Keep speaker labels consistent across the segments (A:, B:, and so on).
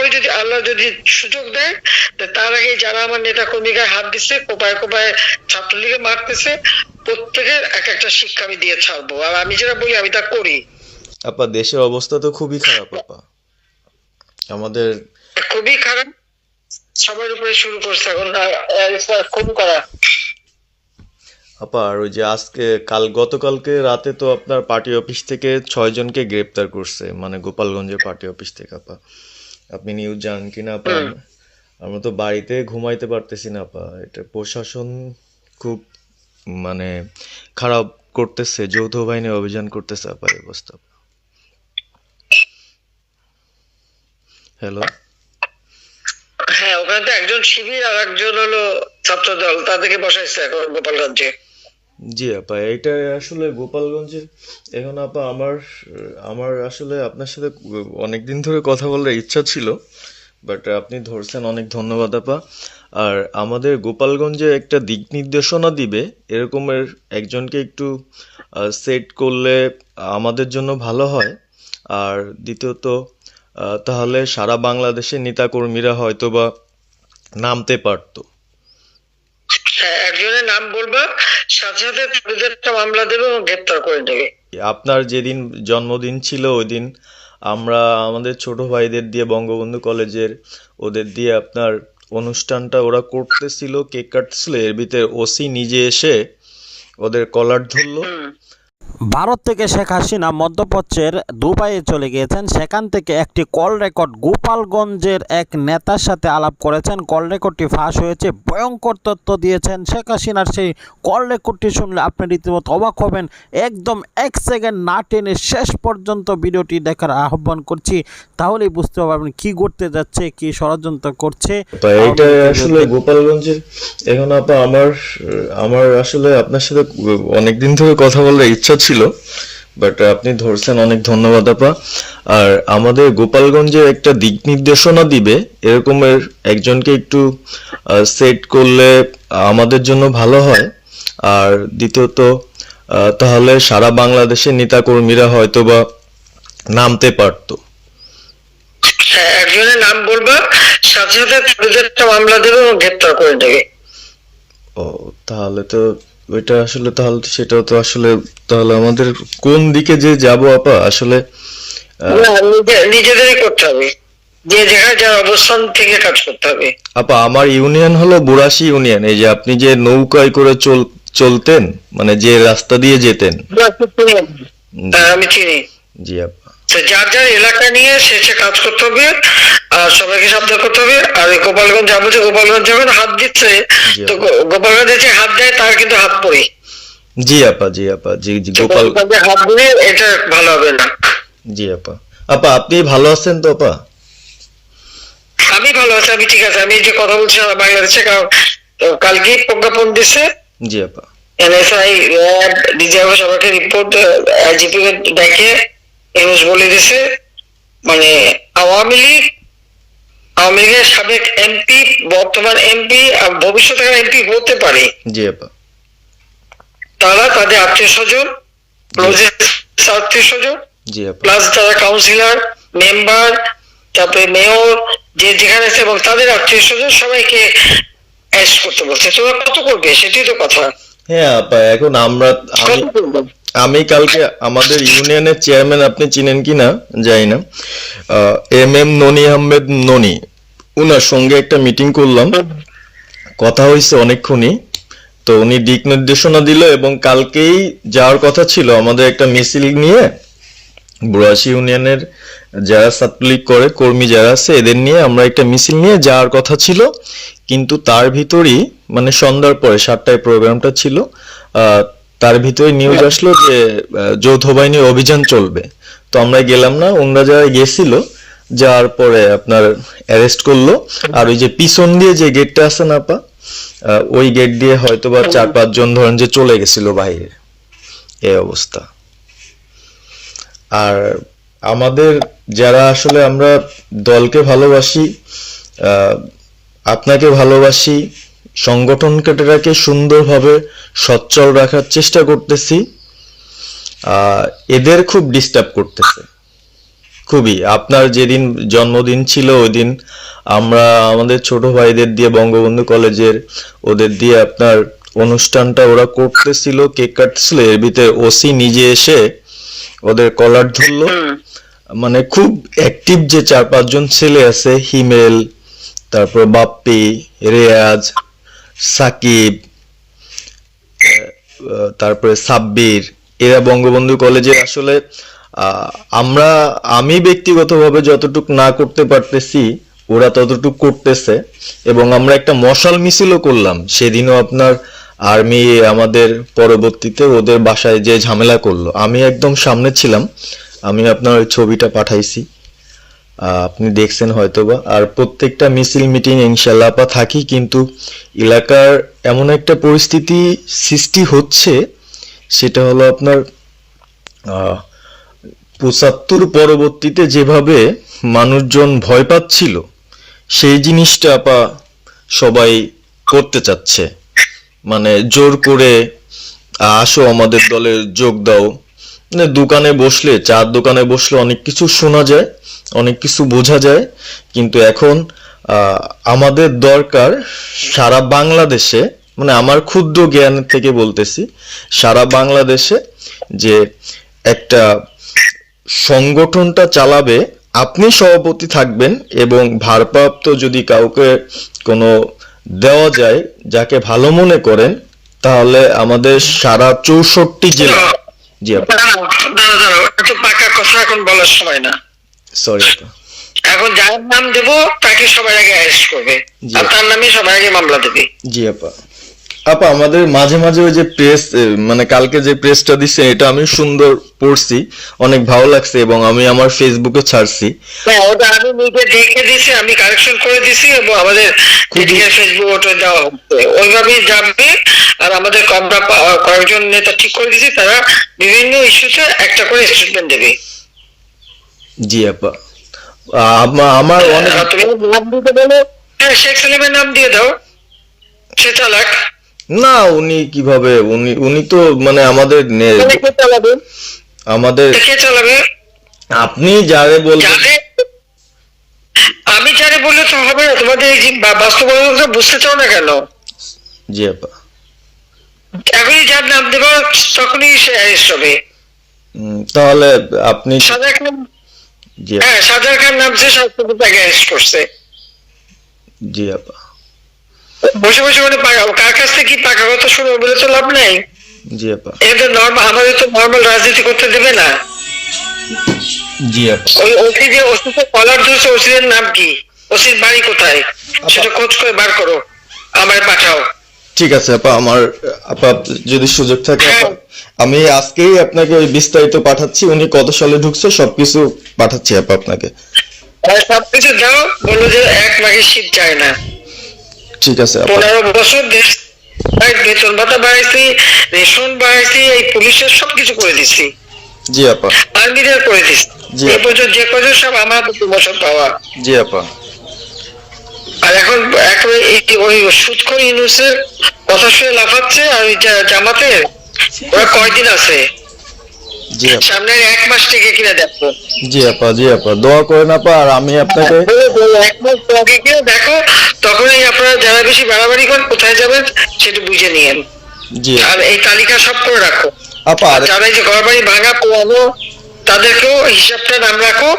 A: এরপরে যদি আল্লাহ যদি সুযোগ দেয়, তার আগে যারা আমার নেতা কর্মীকে হাত দিচ্ছে, কোপায় কোপায় ছাত্রলীগে মারতেছে, প্রত্যেকের এক একটা শিক্ষা আমি দিয়ে ছাড়বো। আর আমি যেটা বলি আমি তা করি।
B: আপা দেশের অবস্থা তো খুবই খারাপ আপা, আমাদের
A: খুবই খারাপ, সবার উপরে শুরু করছে এখন খুন করা।
B: আপা আর ওই যে আজকে গতকালকে রাতে তো আপনার পার্টি অফিস থেকে 6 জনকে গ্রেপ্তার করছে, মানে গোপালগঞ্জের পার্টি অফিস থেকে আপা। আপনি নিউজ জানেন কিনা আপা? আমরা তো বাড়িতে ঘুমাইতে পারতেছি না আপা। এটা প্রশাসন খুব মানে খারাপ করতেছে, যৌথ বাহিনী অভিযান করতেছে আপা, এই অবস্থা। হ্যালো।
A: হ্যাঁ, ওখানে তো একজন শিবির আর একজন হলো ছাত্র দল, তাদেরকে বসাইছে এখন গোপালগঞ্জে।
B: জি আপা, এটা আসলে গোপালগঞ্জের এখন আপা আমার আমার আসলে আপনার সাথে অনেকদিন ধরে কথা বলার ইচ্ছা ছিল, বাট আপনি ধরছেন, অনেক ধন্যবাদ আপা। আর আমাদের গোপালগঞ্জে একটা দিক নির্দেশনা দিবে এরকমের একজনকে একটু সেট করলে আমাদের জন্য ভালো হয়। আর দ্বিতীয়ত তাহলে সারা বাংলাদেশের নেতাকর্মীরা হয়তো বা নামতে পারতো।
A: হ্যাঁ, একজনের নাম বলবা, সাথে সাথে তাদের একটা মামলা দেবে এবং গ্রেপ্তার করে নেবে।
B: আপনার যেদিন জন্মদিন ছিল ওই দিন আমরা আমাদের ছোট ভাইদের দিয়ে বঙ্গবন্ধু কলেজের ওদের দিয়ে আপনার অনুষ্ঠানটা ওরা করতেছিল, কেক কাটছিল, এর ভিতরে ওসি নিজে এসে ওদের কলার ধরলো।
C: ভারত থেকে শেখ হাসিনা মধ্যপ্রাচ্যের দুবাইয়ে চলে গিয়েছেন, সেখান থেকে একটি কল রেকর্ড গোপালগঞ্জের এক নেতার সাথে আলাপ করেছেন। কল রেকর্ডটি ফাঁস হয়েছে, ভয়ঙ্কর তথ্য দিয়েছেন শেখ হাসিনার। সেই কল রেকর্ডটি শুনলে আপনি রীতিমতো অবাক হবেন। একদম 1 সেকেন্ড না টেনে শেষ পর্যন্ত ভিডিওটি দেখার আহ্বান করছি, তাহলেই বুঝতে পারবেন কি করতে যাচ্ছে, কি ষড়যন্ত্র করছে।
B: এইটা আসলে গোপালগঞ্জের এখন আপা আমার আসলে আপনার সাথে অনেকদিন ধরে কথা বলার ইচ্ছা ছিল, বাট আপনি ধরছেন, অনেক ধন্যবাদ আপা। আর আমাদের গোপালগঞ্জে একটা দিক নির্দেশনা দিবে এরকমের একজনকে একটু সেট করলে আমাদের জন্য ভালো হয়। আর দ্বিতীয়ত তাহলে সারা বাংলাদেশের নেতাকর্মীরা হয়তো বা নামতে পারতো।
A: হ্যাঁ, একজনের নাম বলবা, সাথে সাথে তাদের একটা মামলা দেবে এবং গ্রেপ্তার করে নেবে।
B: ও, তাহলে তো ওইটা আসলে তাহলে তো সেটাও তো আসলে তাহলে আমাদের কোন দিকে যে যাব আপা আসলে
A: না, নিজেদেরই করতে হবে, যে যেখানে যার অবস্থান থেকে কাজ করতে হবে।
B: আপা আমার ইউনিয়ন হলো বুড়াশি ইউনিয়ন। এই যে আপনি যে নৌকায় করে চলতেন, মানে যে রাস্তা দিয়ে যেতেন।
A: আমি চিনি।
B: জি আপা।
A: যার যার এলাকা নিয়ে সে কাজ করতে হবে, আর সবাইকে সাবধান করতে হবে। আর গোপালগঞ্জ যাবো, যে গোপালগঞ্জ যখন হাত দিচ্ছে, তো গোপালগঞ্জে যে হাত দেয় তার কিন্তু হাত পড়ে।
B: জি আপা, জি আপা, জি জি
A: গোপালগঞ্জে হাত দিলে এটা ভালো হবে না।
B: জি আপা। আপা আপনি ভালো আছেন তো আপা?
A: আমি ভালো আছি, আমি ঠিক আছে। আমি যে কথা বলছি সারা বাংলাদেশে, কারণ কালকে প্রজ্ঞাপন দিছে।
B: জি আপা।
A: এনএসআই, র্যাব, ডিজিএফআই সবাইকে রিপোর্ট, আইজিপি দেখে এনএস বলে দিছে, মানে আওয়ামী লীগের সাবেক এমপি, বর্তমান এমপি আর ভবিষ্যতে এমপি হতে পারে,
B: জি আপা,
A: তারা তাদের আত্মীয় স্বজন, আত্মীয় স্বজন,
B: জি আপা,
A: প্লাস যারা কাউন্সিলর, মেম্বার, তারপরে মেয়র, যে যেখানে আছে, এবং তাদের আত্মীয় স্বজন সবাইকে অ্যারেস্ট করতে বলছে। তোমরা কত করবে সেটাই তো কথা।
B: হ্যাঁ আপা, এখন আমি কালকে আমাদের ইউনিয়নের চেয়ারম্যান, আপনি চিনেন কি না জানি না, এম ননি আহমেদ ননি, উনার সঙ্গে একটা মিটিং করলাম, কথা হয়েছে অনেকক্ষণই। তো উনি দিক নির্দেশনা দিল এবং কালকেই যাওয়ার কথা ছিল আমাদের একটা মিছিল নিয়ে, বুড়াশি ইউনিয়নের যারা ছাত্রলীগ করে কর্মী যারা আছে এদের নিয়ে আমরা একটা মিছিল নিয়ে যাওয়ার কথা ছিল। কিন্তু তার ভিতরই মানে সন্ধ্যার পরে 7টায় প্রোগ্রামটা ছিল, তার ভিতরে নিউজ আসলো যে যৌথ বাহিনীর অভিযান চলবে। তো আমরা গেলাম না, ওনারা যারা গেছিল যাওয়ার পরে আপনার অ্যারেস্ট করলো। আর ওই যে পিছন দিয়ে যে গেটটা আছে না আপা, ওই গেট দিয়ে হয়তো বা 4-5 জন ধরেন যে চলে গেছিল বাইরে, এই অবস্থা। আর আমাদের যারা আসলে আমরা দলকে ভালোবাসি, আপনাকে ভালোবাসি, সংগঠনটাকে সুন্দরভাবে সচ্ছল রাখার চেষ্টা করতেছি, এদের খুব ডিস্টার্ব করতেছে। খুবই। আপনার যেদিন জন্মদিন ছিল ওই দিন আমরা আমাদের ছোট ভাইদের দিয়ে বঙ্গবন্ধু কলেজের ওদের দিয়ে আপনার অনুষ্ঠানটা ওরা করতেছিল, কেক কাটতেছিল, এর ভিতরে ওসি নিজে এসে ওদের কলার ধরলো। মানে খুব অ্যাক্টিভ যে 4-5 জন ছেলে আছে, হিমেল, তারপর বাপ্পি, রেয়াজ, সাকিব, তারপরে সাব্বির, এরা বঙ্গবন্ধু কলেজে আসলে আমি ব্যক্তিগতভাবে যতটুক না করতে পারতেছি ওরা ততটুক করতেছে, এবং আমরা একটা মশাল মিছিলও করলাম সেদিনও। আপনার আর্মি আমাদের পরবর্তীতে ওদের বাসায় যে ঝামেলা করলো, আমি একদম সামনে ছিলাম, আমি আপনার ওই ছবিটা পাঠাইছি, আপনি দেখছেন হয়তোবা। আর প্রত্যেকটা মিছিল মিটিং ইনশাল্লাহ আপা থাকি, কিন্তু এলাকার এমন একটা পরিস্থিতি সৃষ্টি হচ্ছে, সেটা হলো আপনার 75 পরবর্তীতে যেভাবে মানুষজন ভয় পাচ্ছিল সেই জিনিসটা আপা সবাই করতে চাচ্ছে, মানে জোর করে আসো আমাদের দলে যোগ দাও। মানে দোকানে বসলে, চার দোকানে বসলে অনেক কিছু শোনা যায়, অনেক কিছু বোঝা যায়, কিন্তু এখন আমাদের দরকার সারা বাংলাদেশে, মানে আমার ক্ষুদ্র জ্ঞান থেকে বলতেছি, সারা বাংলাদেশে যে একটা সংগঠনটা চালাবে, আপনি সভাপতি থাকবেন, এবং ভারপ্রাপ্ত যদি কাউকে কোনো দেওয়া যায় যাকে ভালো মনে করেন, তাহলে আমাদের সারা 64 জেলা। জি আপা,
A: দাঁড়াও, এত পাকা কথা এখন বলার সময় না।
B: সরি আপা।
A: এখন যার নাম দেব তাকে সবার আগে অ্যারেস্ট করবে,
B: জি।
A: আর তার নামে সবার আগে মামলা দেবে।
B: জি আপা। আপা আমাদের মাঝে মাঝে ওই যে প্রেস, মানে কালকে যে প্রেসটা দিচ্ছে এটা আমি সুন্দর পড়ছি, অনেক ভালো লাগছে, এবং আমি আমার ফেসবুকে ছাড়ছি।
A: হ্যাঁ, ওটা আমি নিজে দেখে দিছি, আমি কারেকশন করে দিছি, এবং আমাদের ফেসবুক ওটা দেওয়া হচ্ছে, ওইভাবেই যাবে। আর আমাদের আমরা কয়েকজন নেতা ঠিক করে দিছি, তারা বিভিন্ন ইস্যুতে একটা করে স্টেটমেন্ট দেবে।
B: জি আপা। আমার অনেক,
A: তুমি নাম দিতে বলো, হ্যাঁ শেখ সালিমের নাম দিয়ে দাও, সে চালাক।
B: না উনি কিভাবে, উনি তো মানে আমাদের
A: কে চালাবে?
B: আমাদের
A: কে চালাবে?
B: আপনি যারে বলবেন।
A: আমি যারে বললে তো হবে না, তোমাদের এই যে বাস্তবতা বুঝতে চাও না কেন?
B: জি আপা।
A: এখনই যার নাম দেবো তখনই সে অ্যারেস্ট হবে।
B: তাহলে আপনি,
A: সাজার খান,
B: জি
A: হ্যাঁ সাজার খান নামছে, শাস্ত্রপতি তাকে অ্যারেস্ট করছে।
B: জি আপা।
A: বসে বসে মানে কার কাছ থেকে কি পাকা কথা শুনবে বলে তো লাভ নেই।
B: জি আপা।
A: এদের নর্মাল, আমাদের তো নর্মাল রাজনীতি করতে দেবে না।
B: জি আপা।
A: ওই ওসি যে ওসিকে কলার ধরছে, ওসির নাম কি, ওসির বাড়ি কোথায়, সেটা খোঁজ করে বার করো, আমায় পাঠাও।
B: ঠিক আছে আপা, আমার আপা যদি সুযোগ থাকে আপা, আমি আজকেই আপনাকে ওই বিস্তারিত পাঠাচ্ছি, উনি কত সালে ঢুকছে সবকিছু পাঠাচ্ছি আপা আপনাকে।
A: সবকিছু দাও, বললো যে 1 মাঘের শীত যায় না।
B: ঠিক আছে আপা।
A: 15 বছর দেশ বেতন ভাতা বাড়াইছি, রেশন বাড়াইছি, এই পুলিশের সবকিছু করে দিছি,
B: জি আপা।
A: আর্মিদের করে দিছি,
B: জি
A: এই
B: আপা।
A: বছর যে কজন সব আমার প্রমোশন পাওয়া।
B: জি আপা।
A: আর এখন একেবারে ওই সুদখোর ইউনূসের কথা শুনে লাফাচ্ছে, আর ওই জামাতের ওরা কয়দিন আছে,
B: জি আপা।
A: সামনের 1 মাস থেকে কিনা দেখো।
B: জি আপা। জি আপা, দোয়া করেন আপা, আর আমি আপনাকে
A: 1 মাস আগে কিনা দেখো, তখনই আপনারা যারা বেশি বাড়াবাড়ি করেন কোথায় যাবেন সেটা বুঝে নিয়েন।
B: জি
A: আর এই তালিকা সব করে রাখো।
B: আপা। আর
A: যারা এই যে ঘর বাড়ি ভাঙা পোড়ানো, তাদেরকেও হিসাবটা নাম রাখো,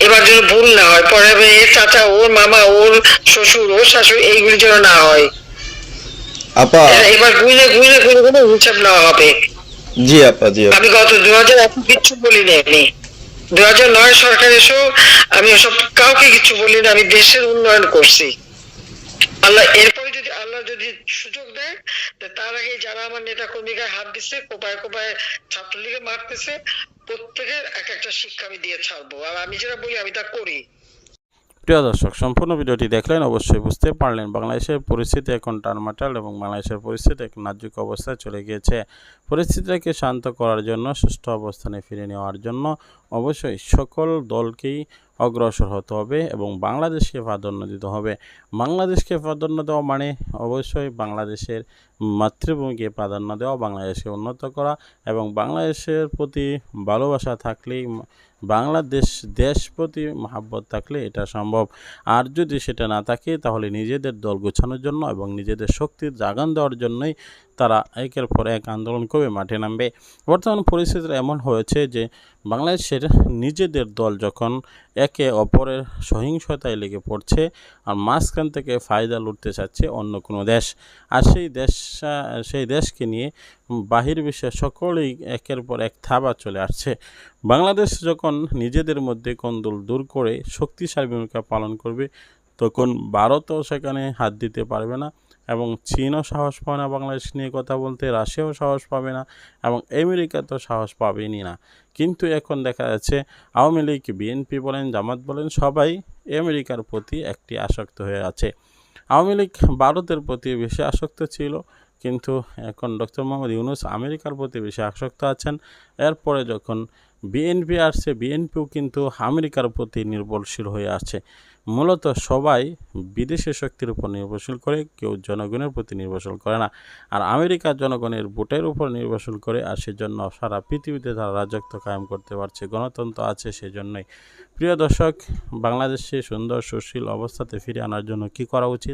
A: এবার যেন ভুল না হয়, পরে এর চাচা, ওর মামা, ওর শ্বশুর, ওর শাশুড়ি, এইগুলি যেন না হয়।
B: আপা।
A: এবার গুইলে গুইলে গুইলে গুইলে হিসাব নেওয়া হবে।
B: জি আপা। জি আপা।
A: আমি গত 2001 কিচ্ছু বলিনি, আমি 2009 সরকার এসেও আমি ওসব কাউকে কিছু বলিনি, আমি দেশের উন্নয়ন করছি। আল্লাহ এরপরে যদি আল্লাহ যদি সুযোগ দেয়, তার আগে যারা আমার নেতা কর্মীকে হাত দিচ্ছে, কোপায় কোপায় ছাত্রলীগে মারতেছে, প্রত্যেকের এক একটা শিক্ষা আমি দিয়ে ছাড়বো। আর আমি যেটা বলি আমি তা করি।
C: প্রিয় দর্শক, সম্পূর্ণ ভিডিওটি দেখলেন, অবশ্যই বুঝতে পারলেন বাংলাদেশের পরিস্থিতি এখন টালমাটাল, এবং বাংলাদেশের পরিস্থিতি এক নাজুক অবস্থায় চলে গিয়েছে। পরিস্থিতিকে শান্ত করার জন্য, সুষ্ঠু অবস্থানে ফিরে নেওয়ার জন্য অবশ্যই সকল দলকেই অগ্রসর হতে হবে এবং বাংলাদেশকে প্রাধান্য দিতে হবে। বাংলাদেশকে প্রাধান্য দেওয়া মানে অবশ্যই বাংলাদেশের মাতৃভূমিকে প্রাধান্য দেওয়া, বাংলাদেশকে উন্নত করা, এবং বাংলাদেশের প্রতি ভালোবাসা থাকলেই
D: বাংলাদেশ দেশ প্রতি মহাব্বত থাকলে এটা সম্ভব। আর যদি সেটা না থাকে তাহলে নিজেদের দল গোছানোর জন্য এবং নিজেদের শক্তির জাগান দেওয়ার জন্যই তারা একের পর এক আন্দোলন করে মাঠে নামবে। বর্তমান পরিস্থিতি এমন হয়েছে যে বাংলাদেশের নিজেদের দল যখন একে অপরের সহিংসতায় লেগে পড়ছে আর মাঝখান থেকে ফায়দা লুটতে চাচ্ছে অন্য কোনো দেশ, আর সেই দেশকে নিয়ে বাহির বিশ্বের সকলেই একের পর এক থাবা চলে আসছে। বাংলাদেশ যখন নিজেদের মধ্যে কোন্দল দূর করে শক্তিশালী ভূমিকা পালন করবে তখন ভারতও সেখানে হাত দিতে পারবে না এবং চীনও সাহস পাবে না বাংলাদেশ নিয়ে কথা বলতে, রাশিয়াও সাহস পাবে না এবং আমেরিকা তো সাহস পাবেনই না। কিন্তু এখন দেখা যাচ্ছে আওয়ামী লীগ, বিএনপি বলেন, জামাত বলেন, সবাই আমেরিকার প্রতি একটি আসক্ত হয়ে আছে। আওয়ামী লীগ ভারতের প্রতি বেশি আসক্ত ছিল, কিন্তু এখন ডক্টর মোহাম্মদ ইউনূস আমেরিকার প্রতি বেশি আসক্ত আছেন। এরপরে যখন বিএনপি আসছে, বিএনপিও কিন্তু আমেরিকার প্রতি নির্ভরশীল হয়ে আছে। মূলত সবাই বিদেশি শক্তির উপর নির্ভরশীল করে, কেউ জনগণের প্রতি নির্ভরশীল করে না। আর আমেরিকা জনগণের ভোটের উপর নির্ভরশীল করে, আর সেজন্য সারা পৃথিবীতে তারা রাজত্ব কায়েম করতে পারছে, গণতন্ত্র আছে সেজন্যই। প্রিয় দর্শক, বাংলাদেশে সুন্দর সুশীল অবস্থাতে ফিরে আনার জন্য কী করা উচিত?